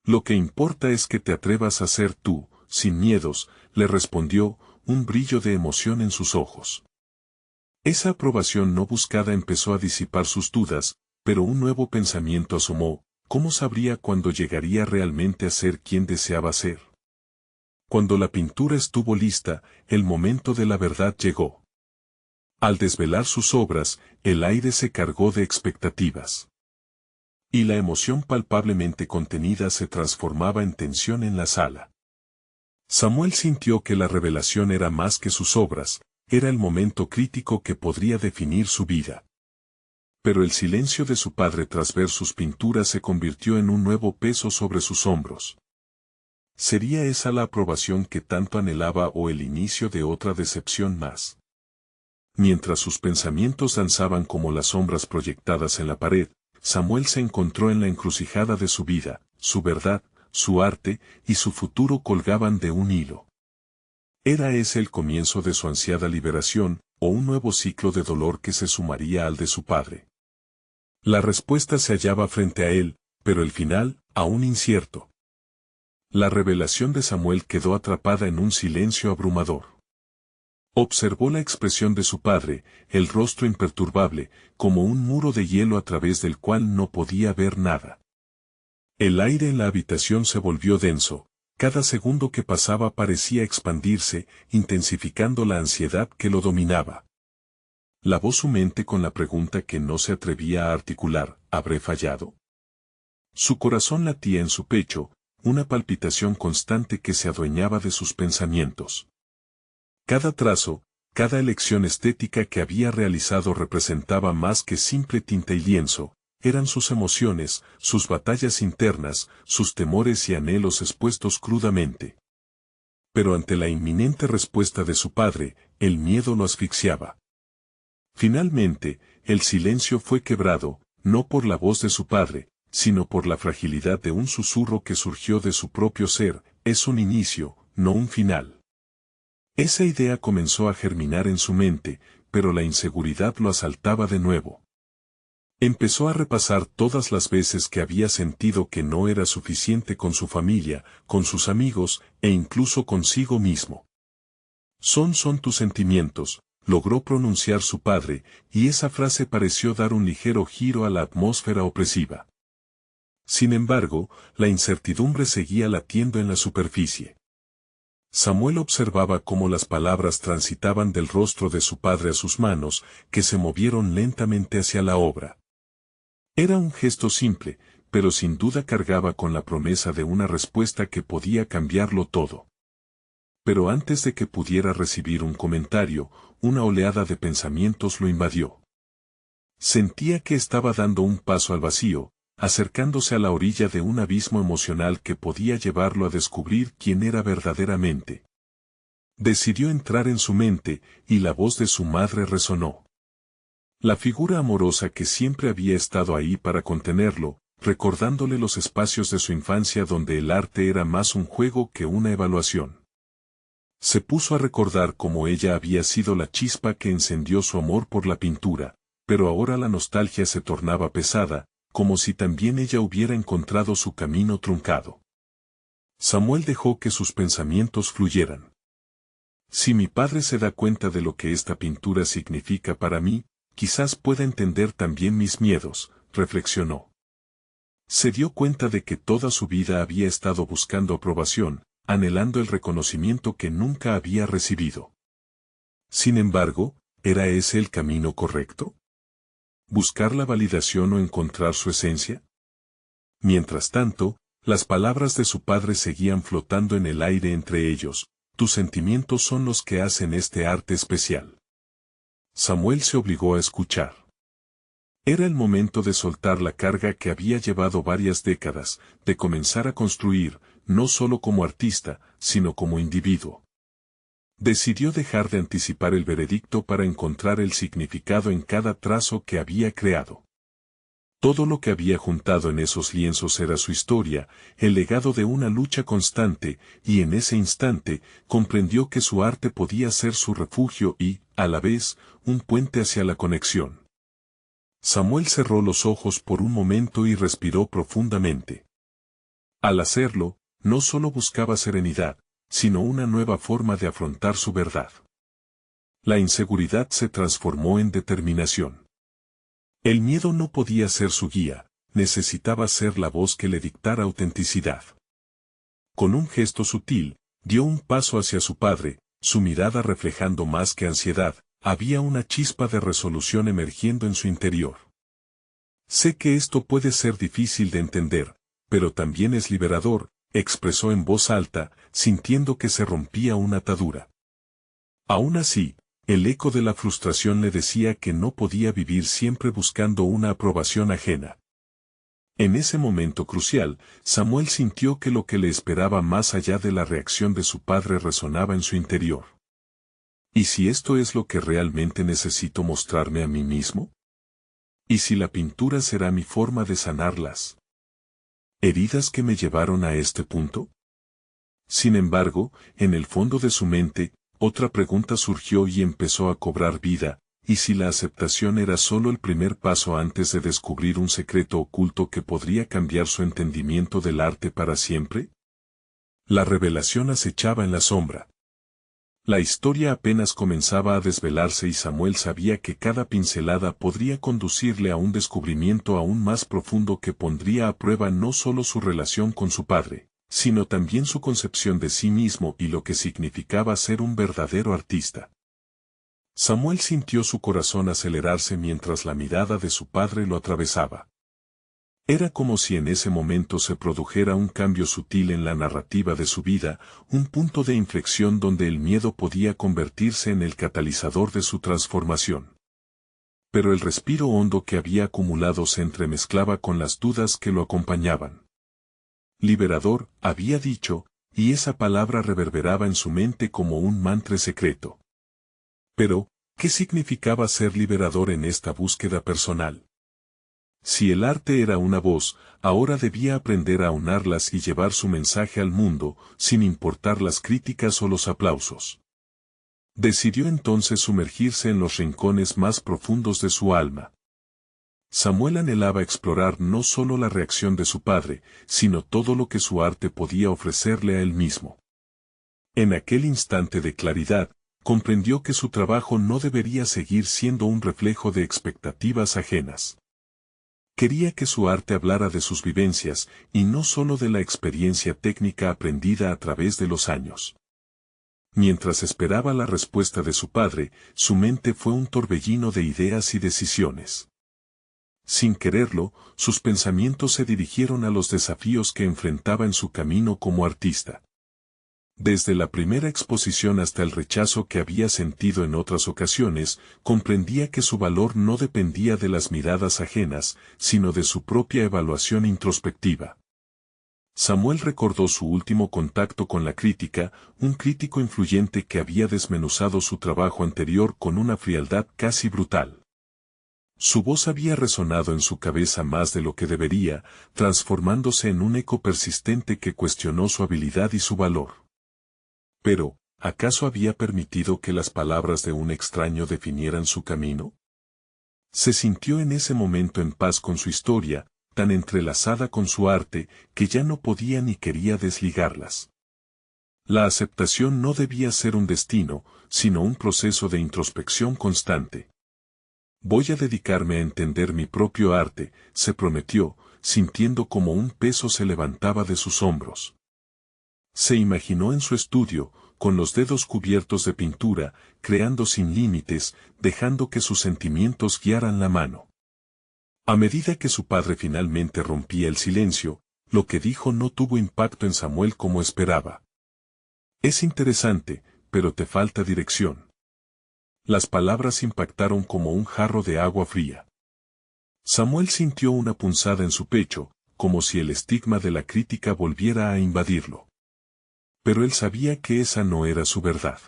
Lo que importa es que te atrevas a ser tú, sin miedos, le respondió, un brillo de emoción en sus ojos. Esa aprobación no buscada empezó a disipar sus dudas, pero un nuevo pensamiento asomó, ¿cómo sabría cuándo llegaría realmente a ser quien deseaba ser? Cuando la pintura estuvo lista, el momento de la verdad llegó. Al desvelar sus obras, el aire se cargó de expectativas. Y la emoción palpablemente contenida se transformaba en tensión en la sala. Samuel sintió que la revelación era más que sus obras, era el momento crítico que podría definir su vida. Pero el silencio de su padre tras ver sus pinturas se convirtió en un nuevo peso sobre sus hombros. ¿Sería esa la aprobación que tanto anhelaba o el inicio de otra decepción más? Mientras sus pensamientos danzaban como las sombras proyectadas en la pared, Samuel se encontró en la encrucijada de su vida, su verdad, su arte y su futuro colgaban de un hilo. ¿Era ese el comienzo de su ansiada liberación, o un nuevo ciclo de dolor que se sumaría al de su padre? La respuesta se hallaba frente a él, pero el final, aún incierto. La revelación de Samuel quedó atrapada en un silencio abrumador. Observó la expresión de su padre, el rostro imperturbable, como un muro de hielo a través del cual no podía ver nada. El aire en la habitación se volvió denso, cada segundo que pasaba parecía expandirse, intensificando la ansiedad que lo dominaba. Lavó su mente con la pregunta que no se atrevía a articular, ¿habré fallado? Su corazón latía en su pecho, una palpitación constante que se adueñaba de sus pensamientos. Cada trazo, cada elección estética que había realizado representaba más que simple tinta y lienzo, eran sus emociones, sus batallas internas, sus temores y anhelos expuestos crudamente. Pero ante la inminente respuesta de su padre, el miedo lo asfixiaba. Finalmente, el silencio fue quebrado, no por la voz de su padre, sino por la fragilidad de un susurro que surgió de su propio ser, es un inicio, no un final. Esa idea comenzó a germinar en su mente, pero la inseguridad lo asaltaba de nuevo. Empezó a repasar todas las veces que había sentido que no era suficiente con su familia, con sus amigos, e incluso consigo mismo. Son tus sentimientos, logró pronunciar su padre, y esa frase pareció dar un ligero giro a la atmósfera opresiva. Sin embargo, la incertidumbre seguía latiendo en la superficie. Samuel observaba cómo las palabras transitaban del rostro de su padre a sus manos, que se movieron lentamente hacia la obra. Era un gesto simple, pero sin duda cargaba con la promesa de una respuesta que podía cambiarlo todo. Pero antes de que pudiera recibir un comentario, una oleada de pensamientos lo invadió. Sentía que estaba dando un paso al vacío, acercándose a la orilla de un abismo emocional que podía llevarlo a descubrir quién era verdaderamente. Decidió entrar en su mente, y la voz de su madre resonó. La figura amorosa que siempre había estado ahí para contenerlo, recordándole los espacios de su infancia donde el arte era más un juego que una evaluación. Se puso a recordar cómo ella había sido la chispa que encendió su amor por la pintura, pero ahora la nostalgia se tornaba pesada, como si también ella hubiera encontrado su camino truncado. Samuel dejó que sus pensamientos fluyeran. Si mi padre se da cuenta de lo que esta pintura significa para mí, quizás pueda entender también mis miedos, reflexionó. Se dio cuenta de que toda su vida había estado buscando aprobación, anhelando el reconocimiento que nunca había recibido. Sin embargo, ¿era ese el camino correcto? ¿Buscar la validación o encontrar su esencia? Mientras tanto, las palabras de su padre seguían flotando en el aire entre ellos, tus sentimientos son los que hacen este arte especial. Samuel se obligó a escuchar. Era el momento de soltar la carga que había llevado varias décadas, de comenzar a construir, no solo como artista, sino como individuo. Decidió dejar de anticipar el veredicto para encontrar el significado en cada trazo que había creado. Todo lo que había juntado en esos lienzos era su historia, el legado de una lucha constante, y en ese instante comprendió que su arte podía ser su refugio y, a la vez, un puente hacia la conexión. Samuel cerró los ojos por un momento y respiró profundamente. Al hacerlo, no solo buscaba serenidad, sino una nueva forma de afrontar su verdad. La inseguridad se transformó en determinación. El miedo no podía ser su guía, necesitaba ser la voz que le dictara autenticidad. Con un gesto sutil, dio un paso hacia su padre, su mirada reflejando más que ansiedad, había una chispa de resolución emergiendo en su interior. Sé que esto puede ser difícil de entender, pero también es liberador, expresó en voz alta, sintiendo que se rompía una atadura. Aún así, el eco de la frustración le decía que no podía vivir siempre buscando una aprobación ajena. En ese momento crucial, Samuel sintió que lo que le esperaba más allá de la reacción de su padre resonaba en su interior. ¿Y si esto es lo que realmente necesito mostrarme a mí mismo? ¿Y si la pintura será mi forma de sanar las heridas que me llevaron a este punto? Sin embargo, en el fondo de su mente, otra pregunta surgió y empezó a cobrar vida, ¿y si la aceptación era solo el primer paso antes de descubrir un secreto oculto que podría cambiar su entendimiento del arte para siempre? La revelación acechaba en la sombra. La historia apenas comenzaba a desvelarse y Samuel sabía que cada pincelada podría conducirle a un descubrimiento aún más profundo que pondría a prueba no solo su relación con su padre, sino también su concepción de sí mismo y lo que significaba ser un verdadero artista. Samuel sintió su corazón acelerarse mientras la mirada de su padre lo atravesaba. Era como si en ese momento se produjera un cambio sutil en la narrativa de su vida, un punto de inflexión donde el miedo podía convertirse en el catalizador de su transformación. Pero el respiro hondo que había acumulado se entremezclaba con las dudas que lo acompañaban. Liberador, había dicho, y esa palabra reverberaba en su mente como un mantra secreto. Pero, ¿qué significaba ser liberador en esta búsqueda personal? Si el arte era una voz, ahora debía aprender a aunarlas y llevar su mensaje al mundo, sin importar las críticas o los aplausos. Decidió entonces sumergirse en los rincones más profundos de su alma. Samuel anhelaba explorar no solo la reacción de su padre, sino todo lo que su arte podía ofrecerle a él mismo. En aquel instante de claridad, comprendió que su trabajo no debería seguir siendo un reflejo de expectativas ajenas. Quería que su arte hablara de sus vivencias, y no solo de la experiencia técnica aprendida a través de los años. Mientras esperaba la respuesta de su padre, su mente fue un torbellino de ideas y decisiones. Sin quererlo, sus pensamientos se dirigieron a los desafíos que enfrentaba en su camino como artista. Desde la primera exposición hasta el rechazo que había sentido en otras ocasiones, comprendía que su valor no dependía de las miradas ajenas, sino de su propia evaluación introspectiva. Samuel recordó su último contacto con la crítica, un crítico influyente que había desmenuzado su trabajo anterior con una frialdad casi brutal. Su voz había resonado en su cabeza más de lo que debería, transformándose en un eco persistente que cuestionó su habilidad y su valor. Pero, ¿acaso había permitido que las palabras de un extraño definieran su camino? Se sintió en ese momento en paz con su historia, tan entrelazada con su arte, que ya no podía ni quería desligarlas. La aceptación no debía ser un destino, sino un proceso de introspección constante. Voy a dedicarme a entender mi propio arte, se prometió, sintiendo como un peso se levantaba de sus hombros. Se imaginó en su estudio, con los dedos cubiertos de pintura, creando sin límites, dejando que sus sentimientos guiaran la mano. A medida que su padre finalmente rompía el silencio, lo que dijo no tuvo impacto en Samuel como esperaba. Es interesante, pero te falta dirección. Las palabras impactaron como un jarro de agua fría. Samuel sintió una punzada en su pecho, como si el estigma de la crítica volviera a invadirlo. Pero él sabía que esa no era su verdad.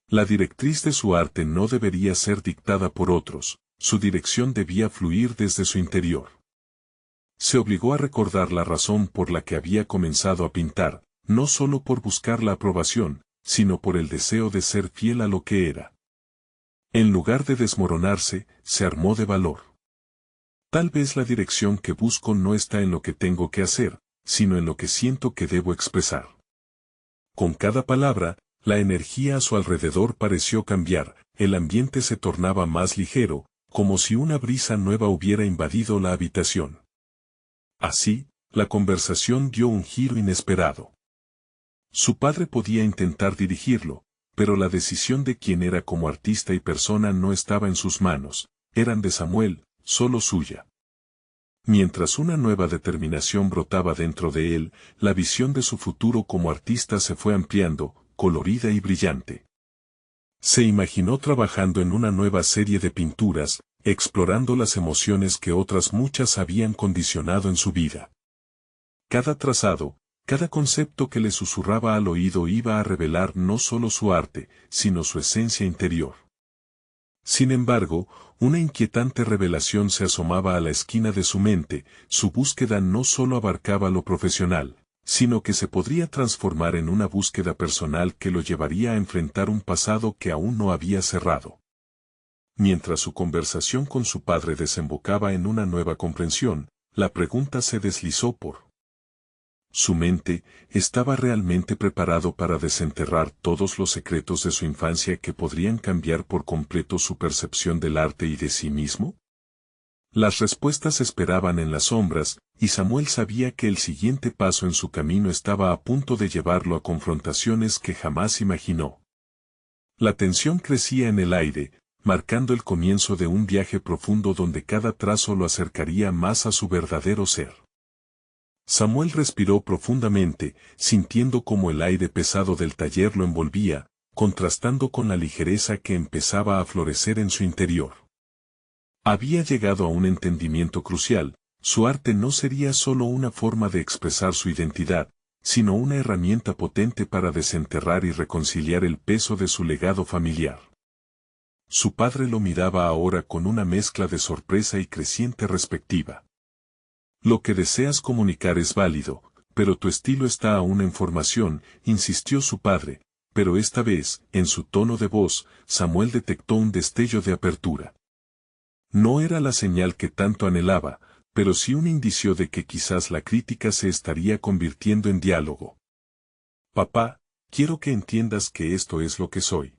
La directriz de su arte no debería ser dictada por otros, su dirección debía fluir desde su interior. Se obligó a recordar la razón por la que había comenzado a pintar, no solo por buscar la aprobación, sino por el deseo de ser fiel a lo que era. En lugar de desmoronarse, se armó de valor. Tal vez la dirección que busco no está en lo que tengo que hacer, sino en lo que siento que debo expresar. Con cada palabra, la energía a su alrededor pareció cambiar, el ambiente se tornaba más ligero, como si una brisa nueva hubiera invadido la habitación. Así, la conversación dio un giro inesperado. Su padre podía intentar dirigirlo, pero la decisión de quién era como artista y persona no estaba en sus manos, eran de Samuel, solo suya. Mientras una nueva determinación brotaba dentro de él, la visión de su futuro como artista se fue ampliando, colorida y brillante. Se imaginó trabajando en una nueva serie de pinturas, explorando las emociones que otras muchas habían condicionado en su vida. Cada trazado, cada concepto que le susurraba al oído iba a revelar no solo su arte, sino su esencia interior. Sin embargo, una inquietante revelación se asomaba a la esquina de su mente, su búsqueda no solo abarcaba lo profesional, sino que se podría transformar en una búsqueda personal que lo llevaría a enfrentar un pasado que aún no había cerrado. Mientras su conversación con su padre desembocaba en una nueva comprensión, la pregunta se deslizó por su mente. ¿Estaba realmente preparado para desenterrar todos los secretos de su infancia que podrían cambiar por completo su percepción del arte y de sí mismo? Las respuestas esperaban en las sombras, y Samuel sabía que el siguiente paso en su camino estaba a punto de llevarlo a confrontaciones que jamás imaginó. La tensión crecía en el aire, marcando el comienzo de un viaje profundo donde cada trazo lo acercaría más a su verdadero ser. Samuel respiró profundamente, sintiendo cómo el aire pesado del taller lo envolvía, contrastando con la ligereza que empezaba a florecer en su interior. Había llegado a un entendimiento crucial: su arte no sería solo una forma de expresar su identidad, sino una herramienta potente para desenterrar y reconciliar el peso de su legado familiar. Su padre lo miraba ahora con una mezcla de sorpresa y creciente perspectiva. Lo que deseas comunicar es válido, pero tu estilo está aún en formación, insistió su padre, pero esta vez, en su tono de voz, Samuel detectó un destello de apertura. No era la señal que tanto anhelaba, pero sí un indicio de que quizás la crítica se estaría convirtiendo en diálogo. Papá, quiero que entiendas que esto es lo que soy.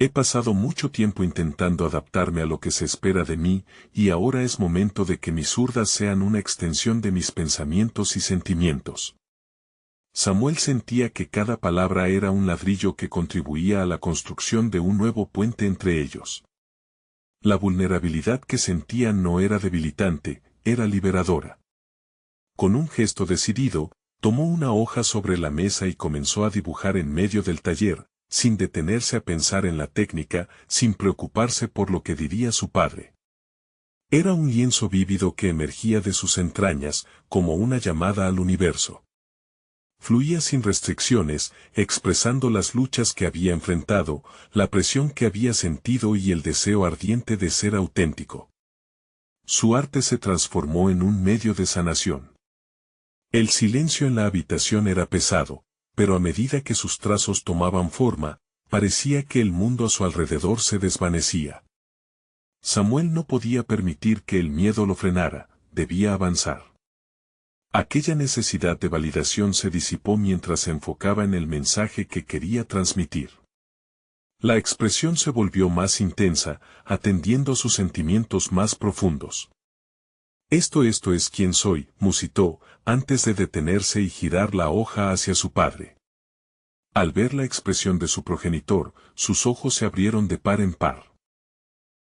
He pasado mucho tiempo intentando adaptarme a lo que se espera de mí, y ahora es momento de que mis zurdas sean una extensión de mis pensamientos y sentimientos. Samuel sentía que cada palabra era un ladrillo que contribuía a la construcción de un nuevo puente entre ellos. La vulnerabilidad que sentía no era debilitante, era liberadora. Con un gesto decidido, tomó una hoja sobre la mesa y comenzó a dibujar en medio del taller, sin detenerse a pensar en la técnica, sin preocuparse por lo que diría su padre. Era un lienzo vívido que emergía de sus entrañas, como una llamada al universo. Fluía sin restricciones, expresando las luchas que había enfrentado, la presión que había sentido y el deseo ardiente de ser auténtico. Su arte se transformó en un medio de sanación. El silencio en la habitación era pesado, pero a medida que sus trazos tomaban forma, parecía que el mundo a su alrededor se desvanecía. Samuel no podía permitir que el miedo lo frenara, debía avanzar. Aquella necesidad de validación se disipó mientras se enfocaba en el mensaje que quería transmitir. La expresión se volvió más intensa, atendiendo a sus sentimientos más profundos. Esto es quien soy, musitó, antes de detenerse y girar la hoja hacia su padre. Al ver la expresión de su progenitor, sus ojos se abrieron de par en par.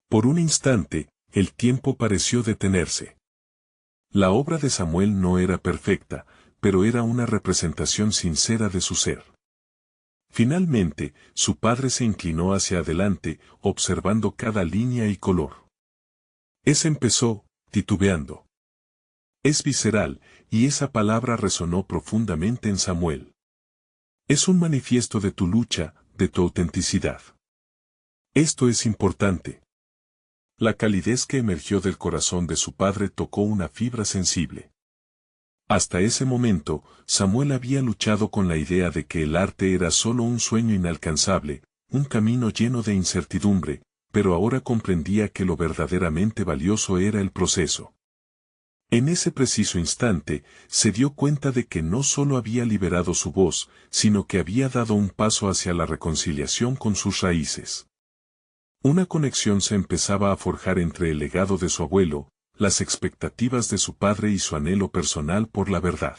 Por un instante, el tiempo pareció detenerse. La obra de Samuel no era perfecta, pero era una representación sincera de su ser. Finalmente, su padre se inclinó hacia adelante, observando cada línea y color. Empezó, titubeando. Es visceral, y esa palabra resonó profundamente en Samuel. Es un manifiesto de tu lucha, de tu autenticidad. Esto es importante. La calidez que emergió del corazón de su padre tocó una fibra sensible. Hasta ese momento, Samuel había luchado con la idea de que el arte era solo un sueño inalcanzable, un camino lleno de incertidumbre, pero ahora comprendía que lo verdaderamente valioso era el proceso. En ese preciso instante, se dio cuenta de que no solo había liberado su voz, sino que había dado un paso hacia la reconciliación con sus raíces. Una conexión se empezaba a forjar entre el legado de su abuelo, las expectativas de su padre y su anhelo personal por la verdad.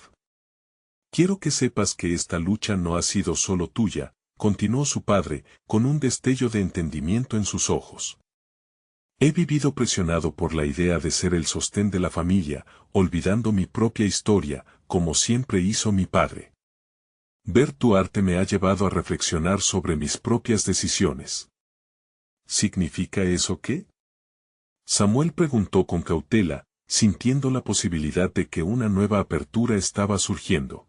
Quiero que sepas que esta lucha no ha sido solo tuya, continuó su padre, con un destello de entendimiento en sus ojos. He vivido presionado por la idea de ser el sostén de la familia, olvidando mi propia historia, como siempre hizo mi padre. Ver tu arte me ha llevado a reflexionar sobre mis propias decisiones. ¿Significa eso qué? Samuel preguntó con cautela, sintiendo la posibilidad de que una nueva apertura estaba surgiendo.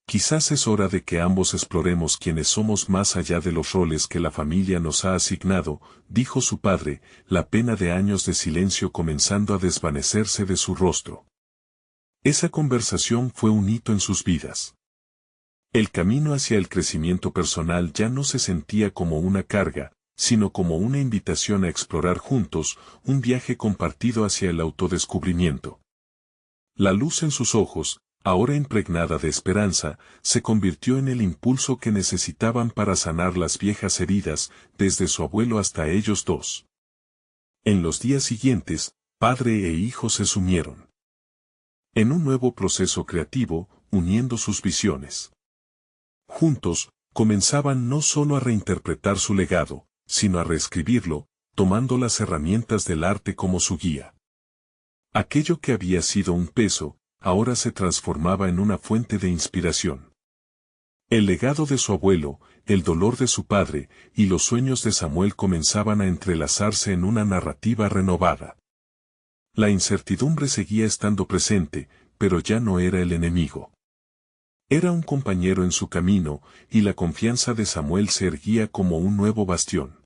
Quizás es hora de que ambos exploremos quiénes somos más allá de los roles que la familia nos ha asignado, dijo su padre, la pena de años de silencio comenzando a desvanecerse de su rostro. Esa conversación fue un hito en sus vidas. El camino hacia el crecimiento personal ya no se sentía como una carga, sino como una invitación a explorar juntos, un viaje compartido hacia el autodescubrimiento. La luz en sus ojos, ahora impregnada de esperanza, se convirtió en el impulso que necesitaban para sanar las viejas heridas, desde su abuelo hasta ellos dos. En los días siguientes, padre e hijo se sumieron en un nuevo proceso creativo, uniendo sus visiones. Juntos, comenzaban no solo a reinterpretar su legado, sino a reescribirlo, tomando las herramientas del arte como su guía. Aquello que había sido un peso, ahora se transformaba en una fuente de inspiración. El legado de su abuelo, el dolor de su padre, y los sueños de Samuel comenzaban a entrelazarse en una narrativa renovada. La incertidumbre seguía estando presente, pero ya no era el enemigo. Era un compañero en su camino, y la confianza de Samuel se erguía como un nuevo bastión.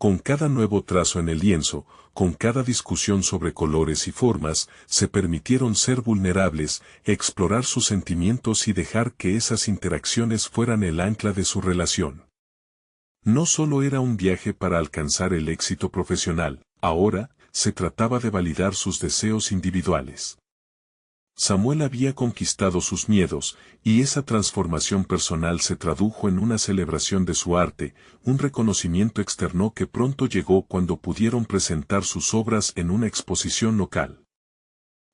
Con cada nuevo trazo en el lienzo, con cada discusión sobre colores y formas, se permitieron ser vulnerables, explorar sus sentimientos y dejar que esas interacciones fueran el ancla de su relación. No solo era un viaje para alcanzar el éxito profesional, ahora, se trataba de validar sus deseos individuales. Samuel había conquistado sus miedos, y esa transformación personal se tradujo en una celebración de su arte, un reconocimiento externo que pronto llegó cuando pudieron presentar sus obras en una exposición local.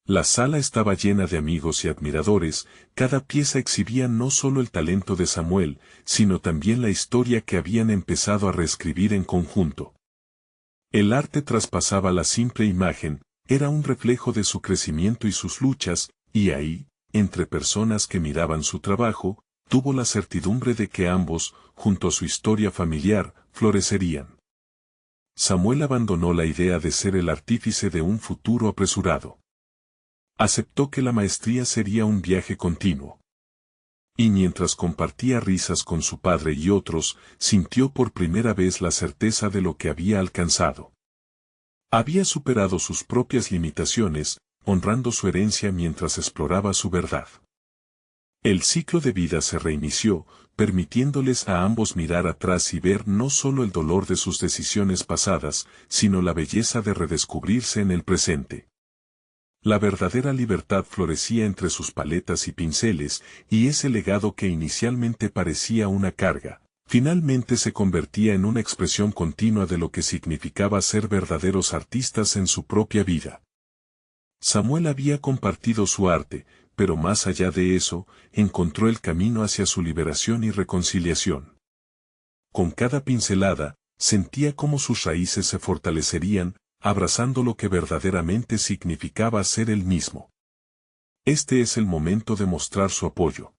La sala estaba llena de amigos y admiradores, cada pieza exhibía no solo el talento de Samuel, sino también la historia que habían empezado a reescribir en conjunto. El arte traspasaba la simple imagen, era un reflejo de su crecimiento y sus luchas, y ahí, entre personas que miraban su trabajo, tuvo la certidumbre de que ambos, junto a su historia familiar, florecerían. Samuel abandonó la idea de ser el artífice de un futuro apresurado. Aceptó que la maestría sería un viaje continuo. Y mientras compartía risas con su padre y otros, sintió por primera vez la certeza de lo que había alcanzado. Había superado sus propias limitaciones, honrando su herencia mientras exploraba su verdad. El ciclo de vida se reinició, permitiéndoles a ambos mirar atrás y ver no solo el dolor de sus decisiones pasadas, sino la belleza de redescubrirse en el presente. La verdadera libertad florecía entre sus paletas y pinceles, y ese legado que inicialmente parecía una carga, finalmente se convertía en una expresión continua de lo que significaba ser verdaderos artistas en su propia vida. Samuel había compartido su arte, pero más allá de eso, encontró el camino hacia su liberación y reconciliación. Con cada pincelada, sentía cómo sus raíces se fortalecerían, abrazando lo que verdaderamente significaba ser él mismo. Este es el momento de mostrar su apoyo.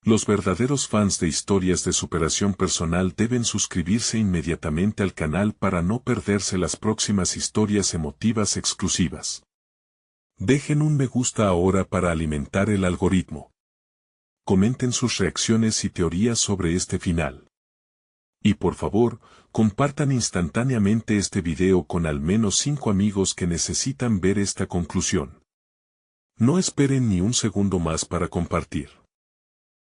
Los verdaderos fans de historias de superación personal deben suscribirse inmediatamente al canal para no perderse las próximas historias emotivas exclusivas. Dejen un me gusta ahora para alimentar el algoritmo. Comenten sus reacciones y teorías sobre este final. Y por favor, compartan instantáneamente este video con al menos 5 amigos que necesitan ver esta conclusión. No esperen ni un segundo más para compartir.